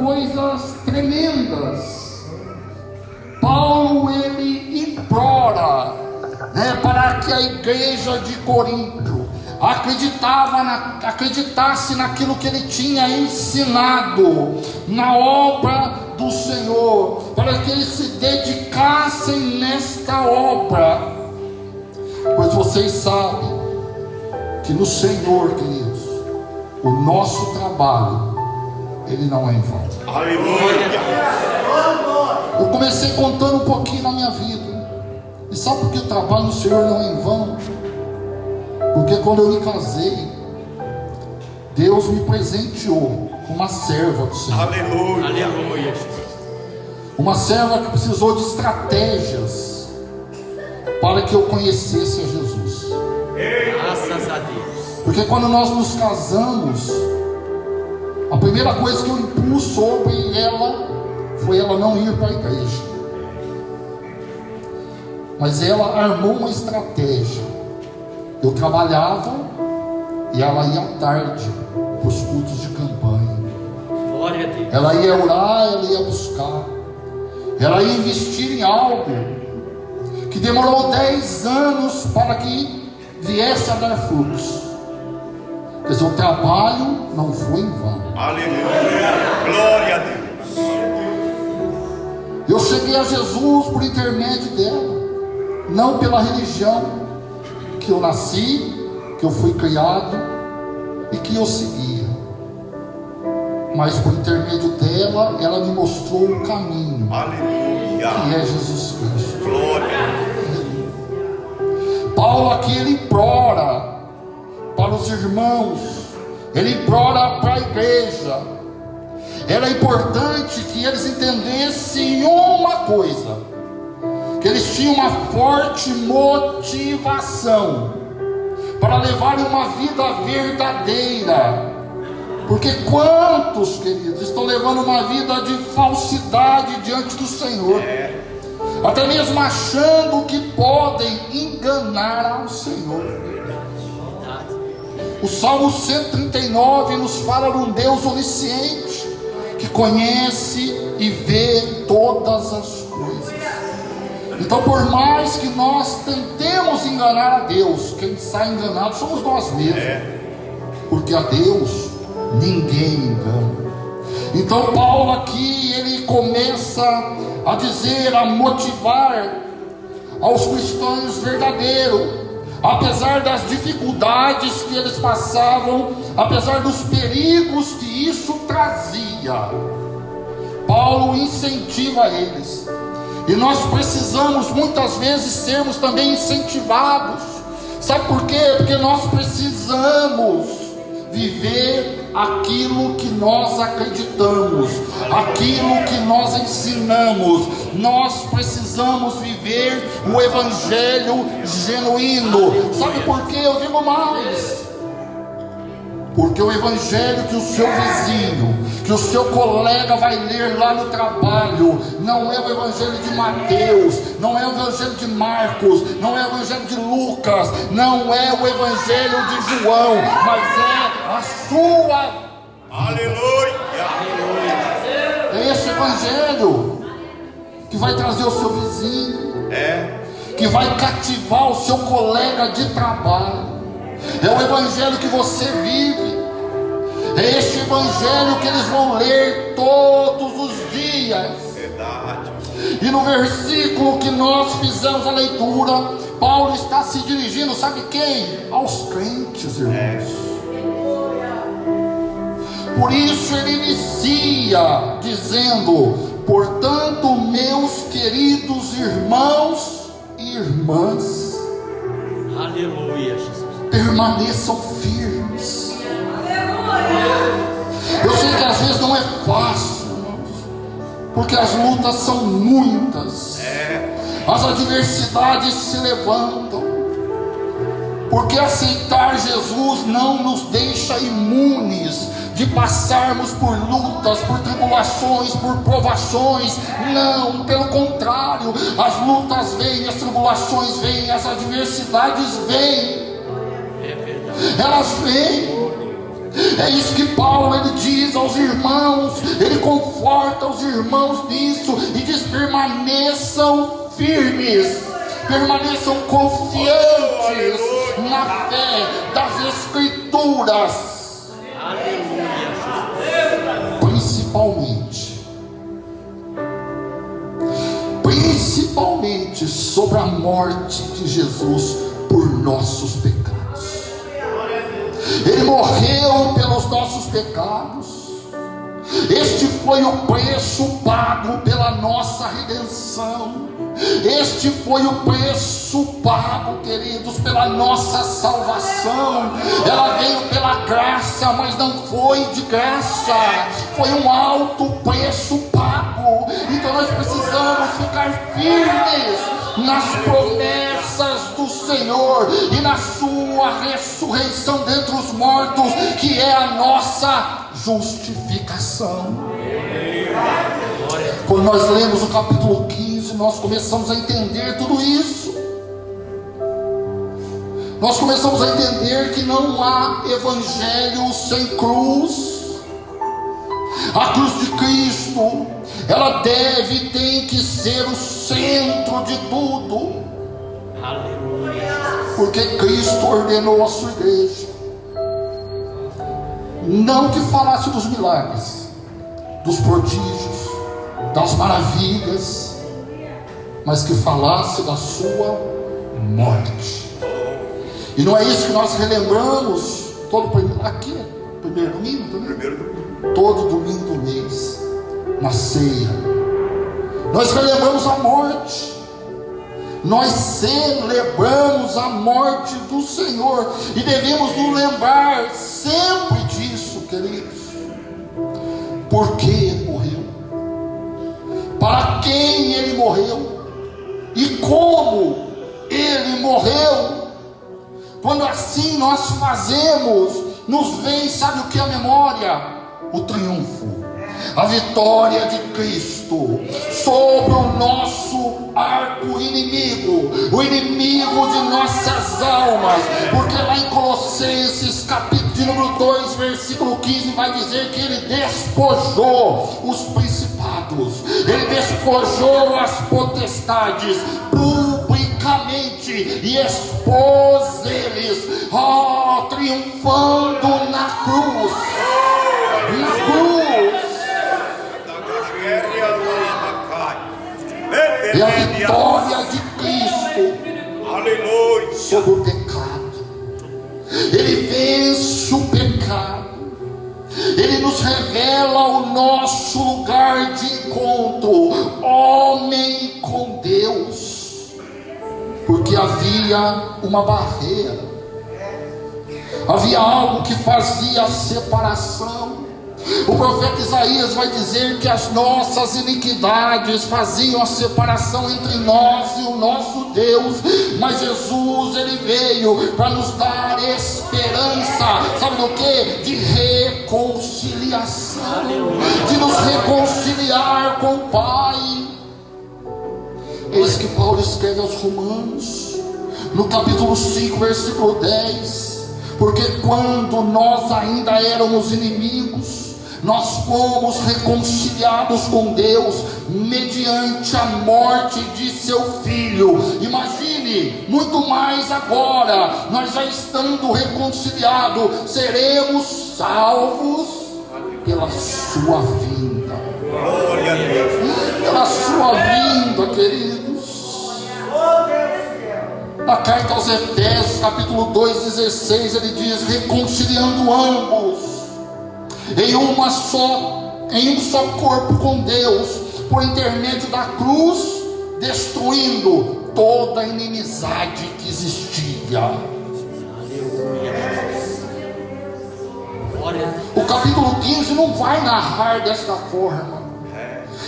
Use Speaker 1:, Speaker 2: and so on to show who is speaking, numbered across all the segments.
Speaker 1: coisas tremendas. Paulo, ele implora, para que a igreja de Corinto acreditasse naquilo que ele tinha ensinado, na obra do Senhor, para que eles se dedicassem nesta obra, pois vocês sabem que no Senhor, queridos, o nosso trabalho, ele não é em vão.
Speaker 2: Aleluia!
Speaker 1: Eu comecei contando um pouquinho na minha vida. E sabe por que o trabalho no Senhor não é em vão? Porque quando eu me casei, Deus me presenteou com uma serva do Senhor.
Speaker 2: Aleluia! Aleluia!
Speaker 1: Uma serva que precisou de estratégias para que eu conhecesse a Jesus.
Speaker 2: Graças a Deus.
Speaker 1: Porque quando nós nos casamos, a primeira coisa que eu impus sobre ela foi ela não ir para a igreja. Mas ela armou uma estratégia. Eu trabalhava e ela ia à tarde para os cultos de campanha.
Speaker 2: Glória a Deus.
Speaker 1: Ela ia orar, ela ia buscar, ela ia investir em algo que demorou 10 anos para que viesse a dar frutos. Quer dizer, o trabalho não foi em vão.
Speaker 2: Aleluia! Glória a Deus.
Speaker 1: Eu cheguei a Jesus por intermédio dela, não pela religião que eu nasci, que eu fui criado e que eu seguia, mas por intermédio dela, ela me mostrou o caminho.
Speaker 2: Aleluia!
Speaker 1: Que é Jesus Cristo.
Speaker 2: Glória!
Speaker 1: Paulo aqui, ele implora para os irmãos, ele implora para a igreja. Era importante que eles entendessem uma coisa, que eles tinham uma forte motivação para levarem uma vida verdadeira. Porque quantos, queridos, estão levando uma vida de falsidade diante do Senhor, até mesmo achando que podem enganar ao Senhor. O Salmo 139 nos fala de um Deus onisciente, que conhece e vê todas as coisas. Então, por mais que nós tentemos enganar a Deus, quem sai enganado somos nós mesmos, porque a Deus ninguém engana. Então Paulo aqui, ele começa a dizer, a motivar aos cristãos verdadeiros, apesar das dificuldades que eles passavam, apesar dos perigos que isso trazia, Paulo incentiva eles. E nós precisamos muitas vezes sermos também incentivados. Sabe por quê? Porque nós precisamos viver aquilo que nós acreditamos, aquilo que nós ensinamos. Nós precisamos viver o evangelho genuíno. Sabe por quê? Eu digo mais. Porque o evangelho que o seu vizinho, que o seu colega vai ler lá no trabalho, não é o evangelho de Mateus, não é o evangelho de Marcos, não é o evangelho de Lucas, não é o evangelho de João, mas é a sua.
Speaker 2: Aleluia!
Speaker 1: É esse evangelho que vai trazer o seu vizinho, que vai cativar o seu colega de trabalho. É o evangelho que você vive. É este evangelho que eles vão ler todos os dias.
Speaker 2: Verdade.
Speaker 1: E no versículo que nós fizemos a leitura, Paulo está se dirigindo, sabe quem? Aos crentes, irmãos. Por isso ele inicia dizendo: portanto, meus queridos irmãos e irmãs,
Speaker 2: Aleluia, Jesus.
Speaker 1: permaneçam firmes. Eu sei que às vezes não é fácil, irmãos, porque as lutas são muitas, as adversidades se levantam, porque aceitar Jesus não nos deixa imunes de passarmos por lutas, por tribulações, por provações. Não, pelo contrário, as lutas vêm, as tribulações vêm, as adversidades vêm, elas vêm. É isso que Paulo ele diz aos irmãos, ele conforta os irmãos nisso e diz: permaneçam firmes, permaneçam confiantes na fé das Escrituras. Principalmente sobre a morte de Jesus por nossos pecados. Ele morreu pelos nossos pecados. Este foi o preço pago pela nossa redenção. Este foi o preço pago, queridos, pela nossa salvação. Ela veio pela graça, mas não foi de graça. Foi um alto preço pago. Então nós precisamos ficar firmes nas promessas do Senhor e na sua ressurreição dentre os mortos, que é a nossa justificação. Quando nós lemos o capítulo 15, nós começamos a entender tudo isso. Nós começamos a entender que não há evangelho sem cruz. A cruz de Cristo, ela tem que ser o centro de tudo. Porque Cristo ordenou a sua igreja, não que falasse dos milagres, dos prodígios, das maravilhas, mas que falasse da sua morte. E não é isso que nós relembramos todo primeiro domingo, todo domingo do mês, na ceia. Nós relembramos a morte. Nós celebramos a morte do Senhor e devemos nos lembrar sempre disso, queridos. Por que Ele morreu? Para quem Ele morreu? E como Ele morreu? Quando assim nós fazemos, nos vem, sabe o que é a memória? O triunfo, a vitória de Cristo sobre o nosso arco inimigo, o inimigo de nossas almas. Porque lá em Colossenses capítulo de número 2, versículo 15, vai dizer que Ele despojou os principados, Ele despojou as potestades publicamente e expôs eles, triunfando na cruz. Na cruz. E a vitória de Cristo sobre o pecado. Ele vence o pecado. Ele nos revela o nosso lugar de encontro, homem com Deus. Porque havia uma barreira, havia algo que fazia a separação. O profeta Isaías vai dizer que as nossas iniquidades faziam a separação entre nós e o nosso Deus, mas Jesus, Ele veio para nos dar esperança, sabe do que? De reconciliação, de nos reconciliar com o Pai. Eis que Paulo escreve aos Romanos, no capítulo 5, versículo 10, porque quando nós ainda éramos inimigos, nós fomos reconciliados com Deus mediante a morte de seu Filho. Imagine, muito mais agora, nós já estando reconciliados, seremos salvos pela sua vinda.
Speaker 2: Glória a Deus.
Speaker 1: Pela sua vinda, queridos. Na carta aos Efésios, capítulo 2, 16, ele diz: reconciliando ambos em um só corpo com Deus, por intermédio da cruz, destruindo toda a inimizade que existia. O capítulo 15 não vai narrar desta forma,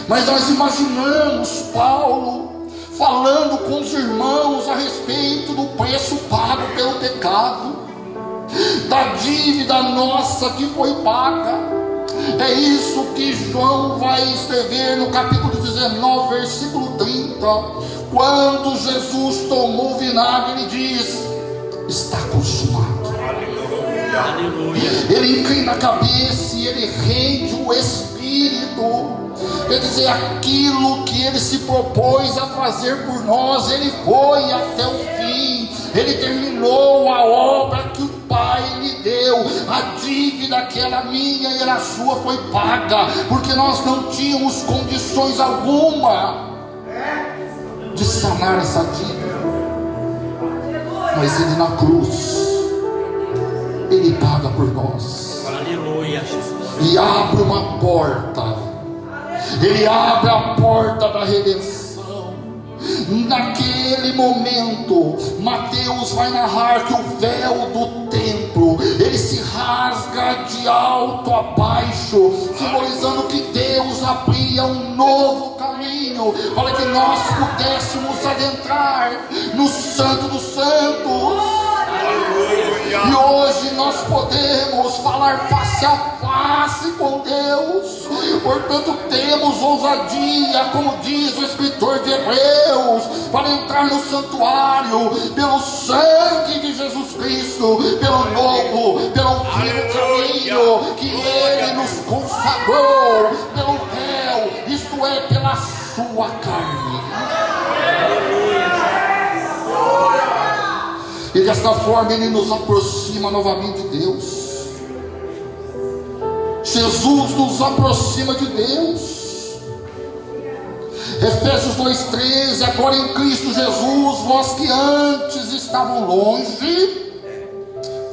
Speaker 1: mas nós imaginamos Paulo falando com os irmãos a respeito do preço pago pelo pecado, da dívida nossa que foi paga. É isso que João vai escrever no capítulo 19, versículo 30. Quando Jesus tomou o vinagre, ele diz: está consumado. Ele inclina a cabeça e ele rende o espírito. Quer dizer, aquilo que ele se propôs a fazer por nós, ele foi até o fim. Ele terminou a obra que o Pai lhe deu. A dívida que era minha e era sua foi paga, porque nós não tínhamos condições alguma de sanar essa dívida. Mas ele na cruz, ele paga por nós.
Speaker 3: Aleluia, Jesus.
Speaker 1: E abre uma porta. Ele abre a porta da redenção. Naquele momento, Mateus vai narrar que o véu do templo, ele se rasga de alto a baixo, simbolizando que Deus abria um novo caminho, para que nós pudéssemos adentrar no Santo dos Santos. E hoje nós podemos falar face a face com Deus. Portanto, temos ousadia, como diz o escritor de Hebreus, para entrar no santuário pelo sangue de Jesus Cristo, pelo novo, pelo antigo caminho que Ele nos consagrou, pelo véu, isto é, pela sua carne. E desta forma Ele nos aproxima novamente de Deus. Jesus nos aproxima de Deus. Efésios 2,13: agora em Cristo Jesus, vós que antes estavam longe,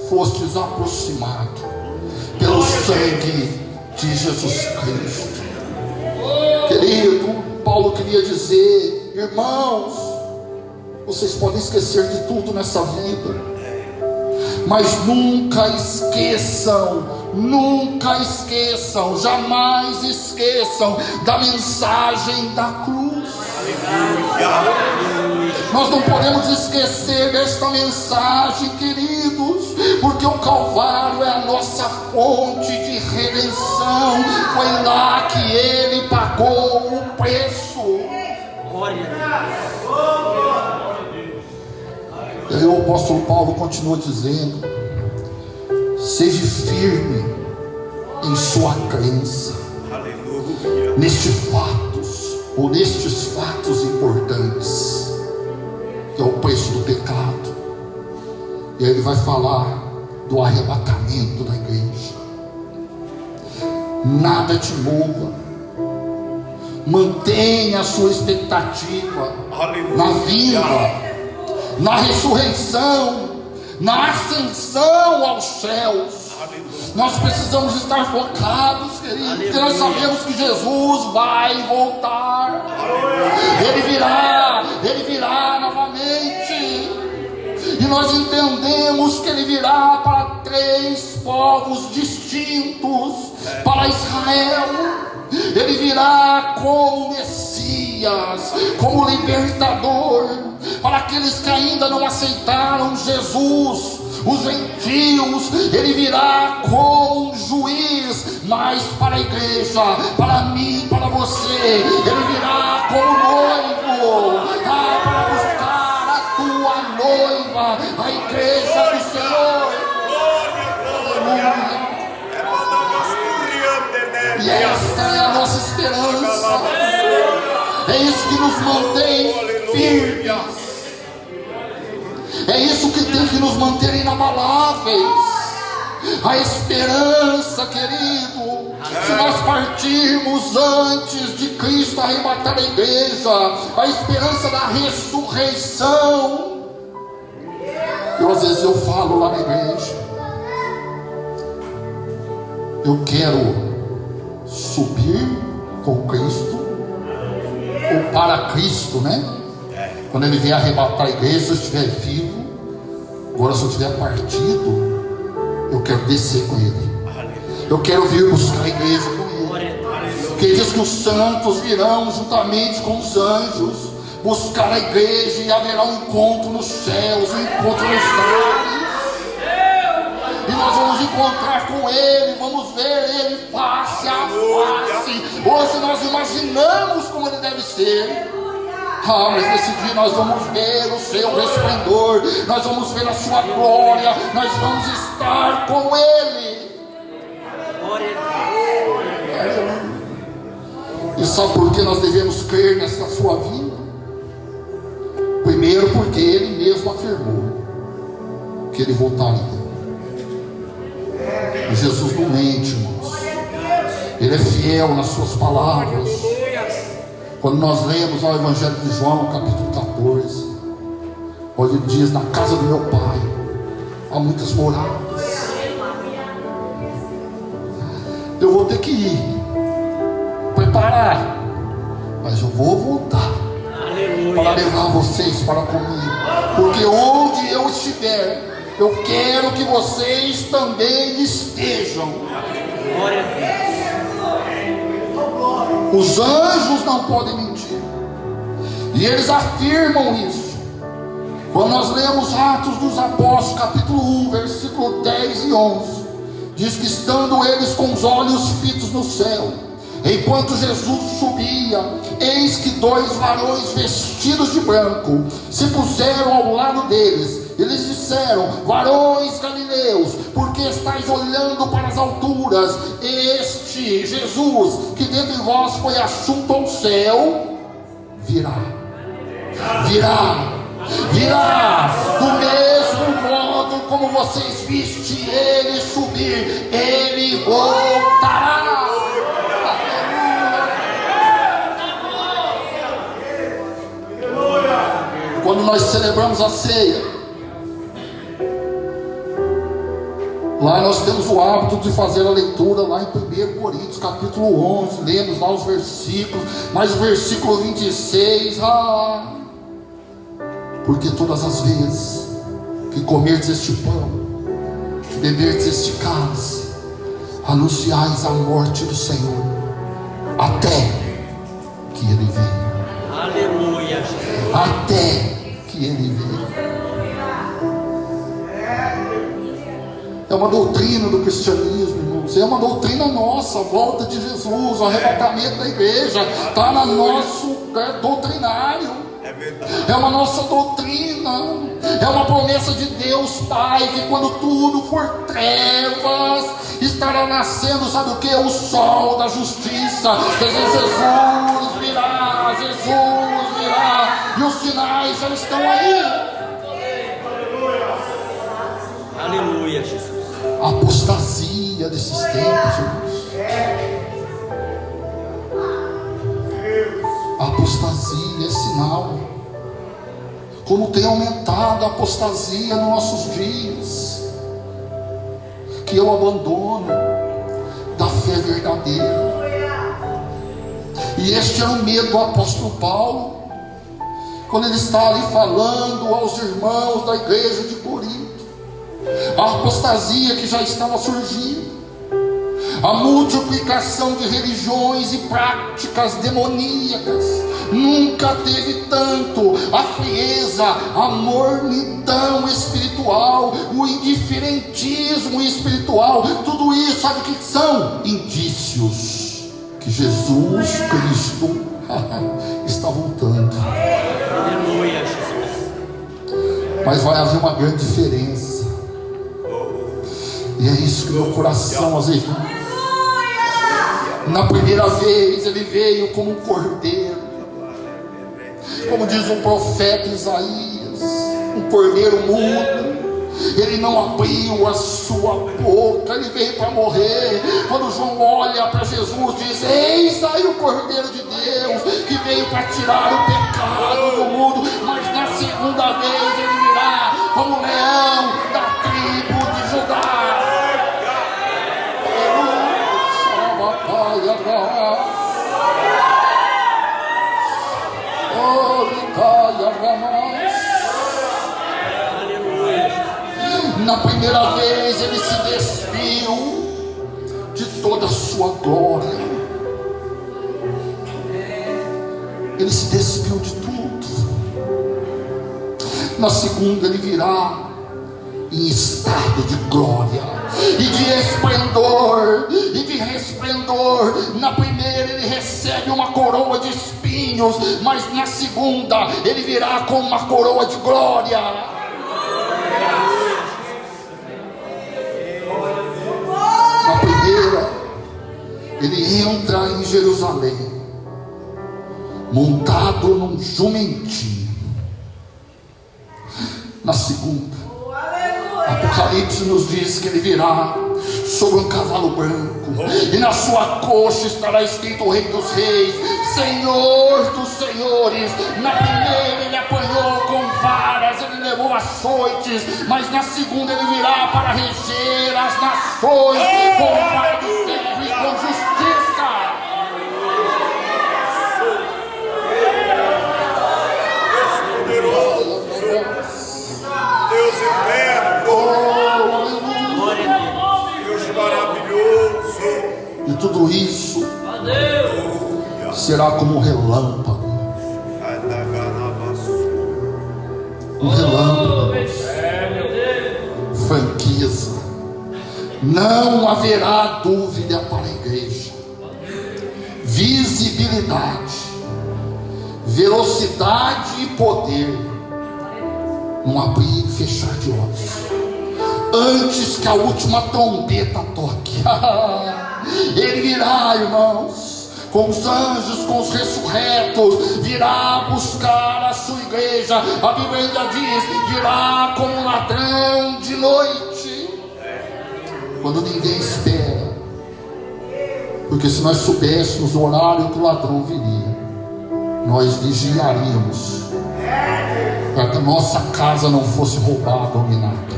Speaker 1: fostes aproximados pelo sangue de Jesus Cristo. Querido, Paulo queria dizer: irmãos, vocês podem esquecer de tudo nessa vida, mas nunca esqueçam, jamais esqueçam da mensagem da cruz. Nós não podemos esquecer desta mensagem, queridos, porque o Calvário é a nossa fonte de redenção. Foi lá que Ele pagou o preço.
Speaker 3: Glória a Deus.
Speaker 1: E aí o apóstolo Paulo continua dizendo: seja firme em sua crença, nestes fatos importantes, que é o preço do pecado. E aí ele vai falar do arrebatamento da igreja. Nada te mova, mantenha a sua expectativa na vinda, na ressurreição, na ascensão aos céus. Nós precisamos estar focados, queridos, porque nós sabemos que Jesus vai voltar. Ele virá novamente. E nós entendemos que Ele virá para 3 povos distintos. Para Israel, Ele virá como Messias, como libertador. Para aqueles que ainda não aceitaram Jesus, os gentios, Ele virá como um juiz. Mas para a igreja, para mim, para você, Ele virá como noivo, para buscar a tua noiva, a igreja do Senhor. Aleluia. E esta é a nossa esperança. É isso que nos mantém firmes. É isso que tem que nos manter inabaláveis. A esperança, querido. Se nós partirmos antes de Cristo arrebatar a igreja, a esperança da ressurreição. Às vezes eu falo lá na igreja: eu quero subir com Cristo, ou para Cristo, né? Quando Ele vier arrebatar a igreja, se eu estiver vivo. Agora, se eu estiver partido, eu quero descer com Ele. Eu quero vir buscar a igreja com Ele. Porque Ele diz que os santos virão juntamente com os anjos buscar a igreja, e haverá um encontro nos céus, um encontro nos ares. E nós vamos encontrar com Ele, vamos ver Ele face a face. Hoje nós imaginamos como Ele deve ser. Mas nesse dia nós vamos ver o seu resplendor, nós vamos ver a sua glória, nós vamos estar com Ele.
Speaker 3: Glória a Deus.
Speaker 1: E sabe por que nós devemos crer nessa sua vinda? Primeiro, porque Ele mesmo afirmou que Ele voltaria. E Jesus não mente, irmãos. Ele é fiel nas suas palavras. Quando nós lemos o Evangelho de João, capítulo 14, onde ele diz: na casa do meu Pai há muitas moradas. Eu vou ter que ir preparar, mas eu vou voltar para levar vocês para comigo, porque onde eu estiver, eu quero que vocês também estejam.
Speaker 3: Glória a Deus.
Speaker 1: Os anjos não podem mentir, e eles afirmam isso. Quando nós lemos Atos dos Apóstolos, capítulo 1, versículo 10 e 11, diz que estando eles com os olhos fitos no céu, enquanto Jesus subia, eis que 2 varões vestidos de branco se puseram ao lado deles. Eles disseram: varões galileus, por que estáis olhando para as alturas? Este Jesus, que dentre vós foi assunto ao céu, virá. Do mesmo modo como vocês viste Ele subir, Ele voltará. Quando nós celebramos a ceia, lá nós temos o hábito de fazer a leitura lá em 1 Coríntios capítulo 11, lemos lá os versículos, mas o versículo 26, porque todas as vezes que comerdes este pão, que beberdes este cálice, anunciais a morte do Senhor, até que Ele venha.
Speaker 3: Aleluia.
Speaker 1: Até que Ele venha. É uma doutrina do cristianismo, irmãos. É uma doutrina nossa, a volta de Jesus, o arrebatamento da igreja, está no nosso doutrinário. É uma nossa doutrina. É uma promessa de Deus Pai, que quando tudo for trevas, estará nascendo, sabe o que? O sol da justiça. Jesus virá, e os sinais já estão aí.
Speaker 3: Aleluia, Jesus.
Speaker 1: A apostasia desses tempos, irmãos. A apostasia é sinal. Como tem aumentado a apostasia nos nossos dias, que é o abandono da fé verdadeira. E este é o medo do apóstolo Paulo, quando ele está ali falando aos irmãos da igreja de Corinto. A apostasia que já estava surgindo, a multiplicação de religiões e práticas demoníacas. Nunca teve tanto a frieza, a mornidão espiritual, o indiferentismo espiritual. Tudo isso, sabe o que são? Indícios que Jesus Cristo está voltando.
Speaker 3: Aleluia, Jesus.
Speaker 1: Mas vai haver uma grande diferença. E é isso que meu coração às vezes. Na primeira vez ele veio como um cordeiro, como diz o profeta Isaías, um cordeiro mudo. Ele não abriu a sua boca, ele veio para morrer. Quando João olha para Jesus, diz: eis aí o Cordeiro de Deus, que veio para tirar o pecado do mundo. Mas na segunda vez ele virá como leão da tribo de Judá. Na primeira vez ele se despiu de toda a sua glória. Ele se despiu de tudo. Na segunda ele virá em estado de glória e de esplendor e de resplendor. Na primeira ele recebe uma coroa de espinhos espinhos, mas na segunda ele virá com uma coroa de glória. Na primeira, ele entra em Jerusalém montado num jumentinho. Na segunda, Apocalipse nos diz que ele virá sobre um cavalo branco, e na sua coxa estará escrito o Rei dos Reis, Senhor dos Senhores. Na primeira ele apanhou com varas, ele levou açoites, mas na segunda ele virá para reger as nações com vara de ferro e com justiça.
Speaker 2: Deus eterno, Deus maravilhoso.
Speaker 1: E tudo isso será como um relâmpago. Um relâmpago. Franqueza. Não haverá dúvida para a igreja. Visibilidade, velocidade e poder. Um abrir e fechar de olhos, antes que a última trombeta toque. Ele virá, irmãos, com os anjos, com os ressurretos, virá buscar a sua igreja. A Bíblia ainda diz: virá como um ladrão de noite, quando ninguém espera. Porque se nós soubéssemos o horário que o ladrão viria, nós vigiaríamos para que a nossa casa não fosse roubada ou minada.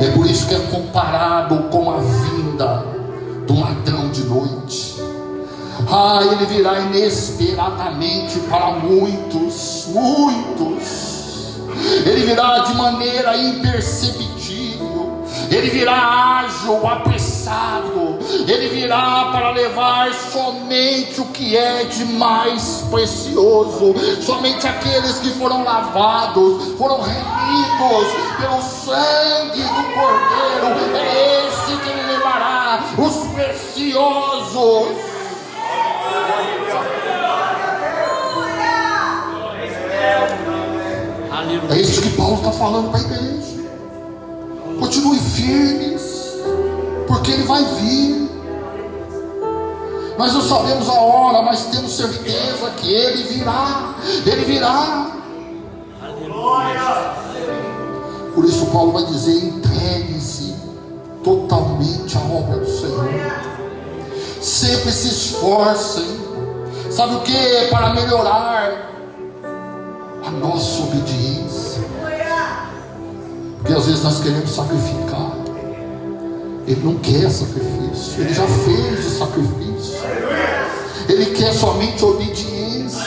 Speaker 1: É por isso que é comparado com a vinda do ladrão de noite. Ele virá inesperadamente para muitos. Ele virá de maneira imperceptível. Ele virá ágil, apressado. Ele virá para levar somente o que é de mais precioso. Somente aqueles que foram lavados, foram remidos pelo sangue do Cordeiro. É esse que ele levará, os preciosos. É isso que Paulo está falando para a igreja. Continue firmes, porque ele vai vir. Nós não sabemos a hora, mas temos certeza que ele virá. Ele virá. Por isso Paulo vai dizer: entregue-se totalmente à obra do Senhor. Sempre se esforcem. Sabe o que? Para melhorar a nossa obediência. Porque às vezes nós queremos sacrificar. Ele não quer sacrifício. Ele já fez o sacrifício. Ele quer somente obediência.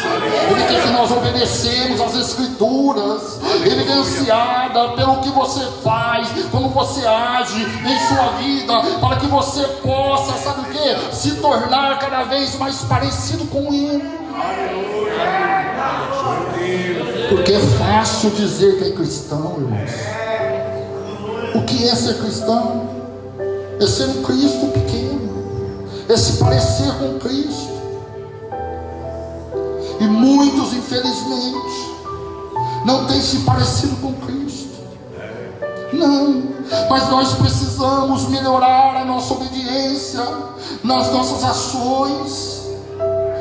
Speaker 1: Ele quer que nós obedecemos às Escrituras, evidenciada pelo que você faz, como você age em sua vida, para que você possa, sabe o que? Se tornar cada vez mais parecido com Ele. Porque é fácil dizer que é cristão, irmãos. O que é ser cristão? É ser um Cristo pequeno, é se parecer com Cristo. E muitos, infelizmente, não têm se parecido com Cristo. Não, mas nós precisamos melhorar a nossa obediência nas nossas ações.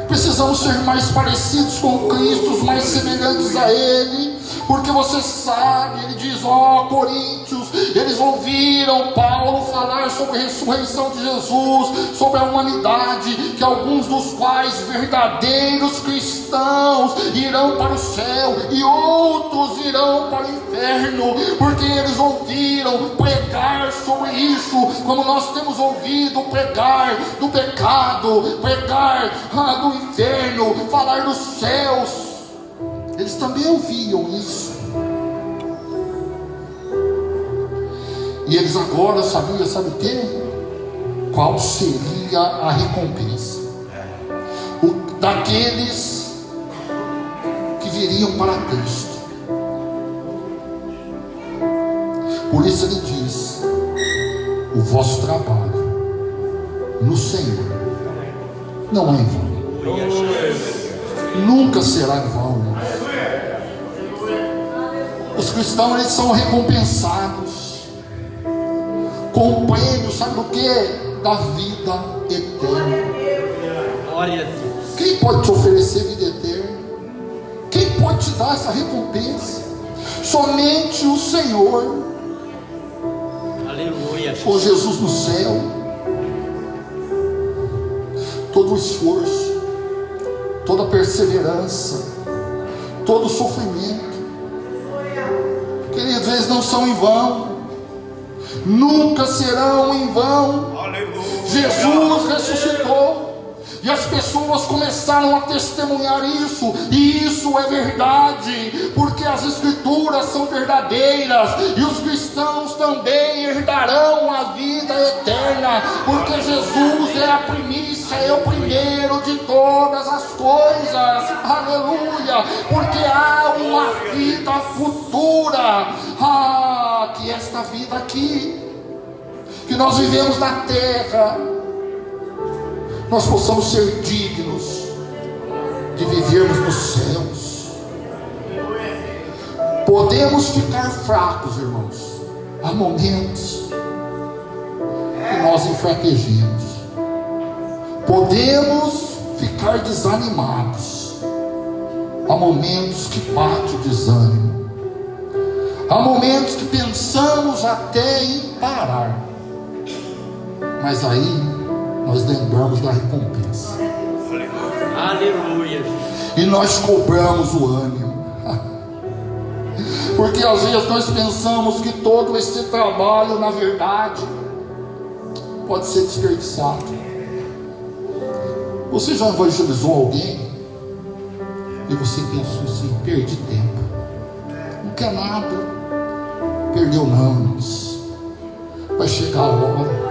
Speaker 1: Precisamos ser mais parecidos com Cristo, mais semelhantes a Ele. Porque você sabe, ele diz: Coríntios, eles ouviram Paulo falar sobre a ressurreição de Jesus, sobre a humanidade, que alguns dos quais verdadeiros cristãos irão para o céu e outros irão para o inferno, porque eles ouviram pregar sobre isso, como nós temos ouvido pregar do pecado, pregar do inferno, falar dos céus. Eles também ouviam isso. E eles agora sabiam, sabe o que? Qual seria a recompensa daqueles que viriam para Cristo. Por isso ele diz: o vosso trabalho no Senhor não é em vão. Nunca será em vão, irmãos. Os cristãos, eles são recompensados com o prêmio, sabe do que? Da vida eterna.
Speaker 3: Glória a Deus.
Speaker 1: Quem pode te oferecer vida eterna? Quem pode te dar essa recompensa? Somente o Senhor.
Speaker 3: Aleluia.
Speaker 1: Com Jesus no céu, todo o esforço, toda a perseverança, todo o sofrimento, queridos, eles não são em vão, nunca serão em vão.
Speaker 2: Aleluia.
Speaker 1: Jesus ressuscitou e as pessoas começaram a testemunhar isso, e isso é verdade, porque as escrituras são verdadeiras, e os cristãos também herdarão a vida eterna, porque Jesus é a primícia, é o primeiro de todas as coisas. Aleluia, porque há uma vida futura, que esta vida aqui que nós vivemos na terra, nós possamos ser dignos de vivermos nos céus. Podemos ficar fracos, irmãos. Há momentos que nós enfraquecemos. Podemos ficar desanimados. Há momentos que bate o desânimo. Há momentos que pensamos até em parar. Mas aí nós lembramos da recompensa.
Speaker 3: Aleluia.
Speaker 1: E nós cobramos o ânimo. Porque às vezes nós pensamos que todo esse trabalho, na verdade, pode ser desperdiçado. Você já evangelizou alguém e você pensou assim: perdi tempo, não quer nada, perdeu não, irmãos. Vai chegar a hora.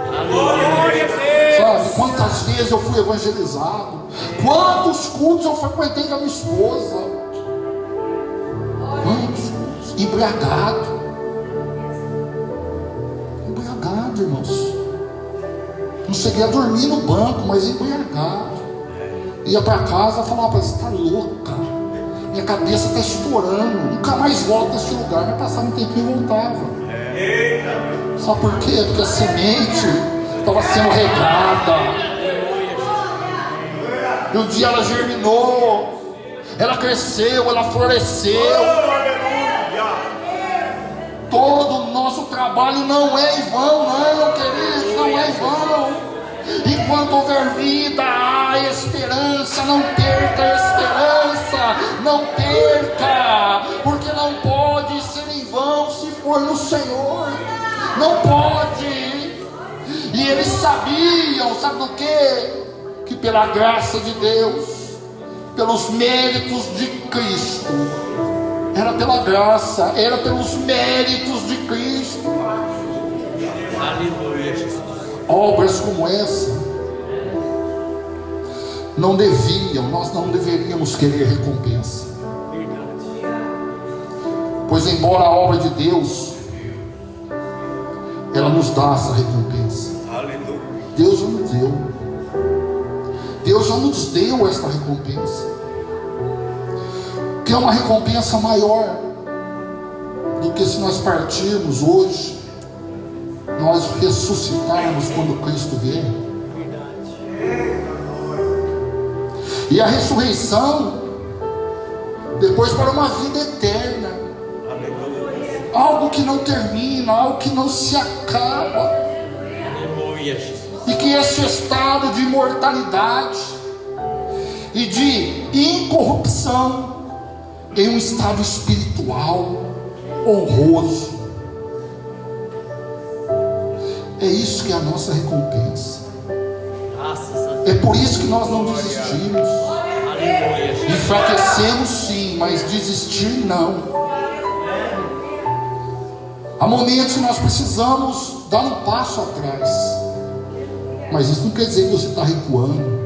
Speaker 1: Sabe, quantas vezes eu fui evangelizado, quantos cultos eu frequentei com a minha esposa, quantos cultos, embriagado, irmãos. Não cheguei a dormir no banco, mas embriagado. Ia para casa e falava: você está louca, minha cabeça está estourando, nunca mais volto nesse lugar. Mas passava um tempinho e voltava. Sabe por quê? Porque a semente estava sendo regada, e um dia ela germinou, ela cresceu, ela floresceu. Todo o nosso trabalho não é em vão, não, queridos, não é em vão. Enquanto houver vida, há esperança. Não perca a esperança, não perca, porque não pode ser em vão se for no Senhor. Não pode. E eles sabiam, sabe do quê? Que pela graça de Deus, pelos méritos de Cristo, era pela graça, era pelos méritos de Cristo.
Speaker 3: Aleluia, Jesus.
Speaker 1: Obras como essa não deviam, nós não deveríamos querer recompensa. Pois embora a obra de Deus, ela nos dá essa recompensa. Deus já nos deu. Deus já nos deu esta recompensa, que é uma recompensa maior do que se nós partirmos hoje, nós ressuscitarmos quando Cristo vier. E a ressurreição depois para uma vida eterna, algo que não termina, algo que não se acaba.
Speaker 3: Aleluia, Jesus.
Speaker 1: E que esse estado de imortalidade e de incorrupção em um estado espiritual honroso, é isso que é a nossa recompensa. É por isso que nós não desistimos.
Speaker 3: Aleluia, Jesus.
Speaker 1: Enfraquecemos sim, mas desistir não. Há momentos que nós precisamos dar um passo atrás, mas isso não quer dizer que você está recuando.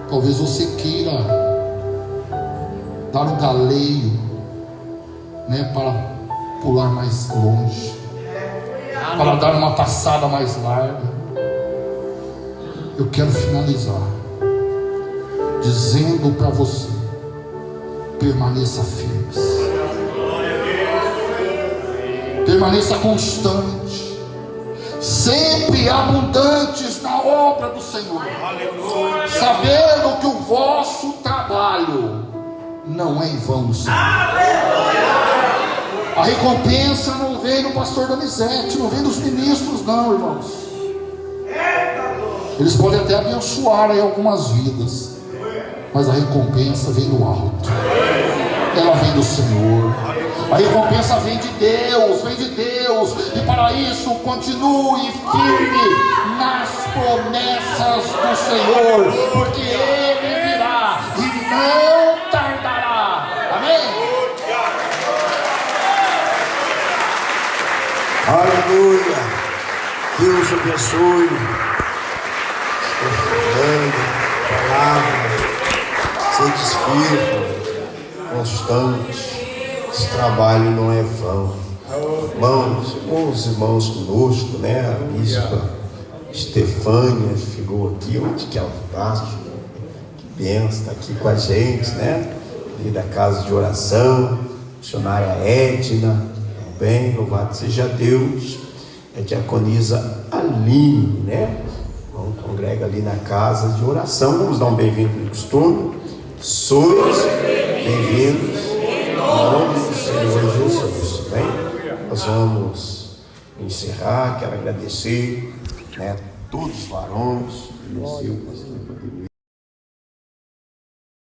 Speaker 1: Talvez você queira dar um galeio, para pular mais longe, para dar uma passada mais larga. Eu quero finalizar. dizendo para você: permaneça firme, permaneça constante, sempre abundantes na obra do Senhor, sabendo que o vosso trabalho não é em vão no Senhor. A recompensa não vem no pastor Donizete, não vem dos ministros, não, irmãos. Eles podem até abençoar aí algumas vidas, mas a recompensa vem do alto, ela vem do Senhor. A recompensa vem de Deus, e para isso continue firme nas promessas do Senhor, porque Ele virá e não tardará. Amém?
Speaker 4: Aleluia. Deus abençoe. Estudando a palavra, seja firme, constante. Esse trabalho não é vão. Irmãos, bons irmãos conosco, né? A bispa Estefânia ficou aqui, onde que ela está? Que benção, está aqui com a gente, né? Ali da casa de oração, missionária Edna, bem, louvado seja Deus. É diaconisa Aline, né? Então, congrega ali na casa de oração. Vamos dar um bem-vindo no costume. Sois bem-vindos em nome do Senhor Jesus. Bem, nós vamos encerrar. Quero agradecer, né, todos os varões, o